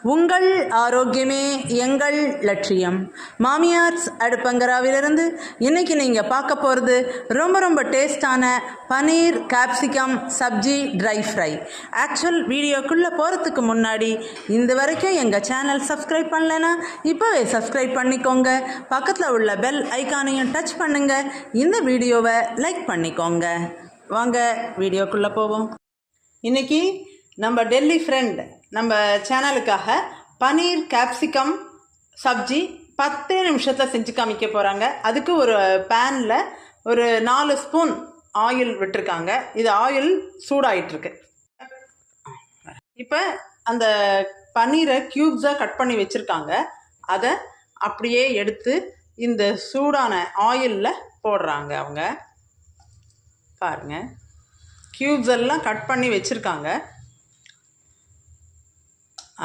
உங்கள் ஆரோக்கியமே எங்கள் லட்சியம். மாமியார்ஸ் அடுப்பங்கராவிலிருந்து இன்றைக்கி நீங்கள் பார்க்க போகிறது ரொம்ப டேஸ்டான paneer capsicum sabzi dry fry. Actual வீடியோக்குள்ளே போகிறதுக்கு முன்னாடி இந்த வரைக்கும் எங்கள் சேனல் சப்ஸ்கிரைப் பண்ணலைன்னா இப்போவே சப்ஸ்கிரைப் பண்ணிக்கோங்க. பக்கத்தில் உள்ள பெல் ஐக்கானையும் டச் பண்ணுங்கள். இந்த வீடியோவை லைக் பண்ணிக்கோங்க. வாங்க வீடியோக்குள்ளே போவோம். இன்றைக்கி நம்ம டெல்லி ஃப்ரெண்ட் நம்ம சேனலுக்காக பன்னீர் கேப்சிகம் சப்ஜி 10 நிமிஷத்தில் செஞ்சு காமிக்க போகிறாங்க. அதுக்கு ஒரு பேனில் ஒரு 4 ஸ்பூன் ஆயில் விட்டுருக்காங்க. இது ஆயில் சூடாயிட்ருக்கு. இப்போ அந்த பன்னீரை க்யூப்ஸாக கட் பண்ணி வச்சுருக்காங்க. அதை அப்படியே எடுத்து இந்த சூடான ஆயிலில் போடுறாங்க. அவங்க பாருங்கள், க்யூப்ஸ் எல்லாம் கட் பண்ணி வச்சுருக்காங்க.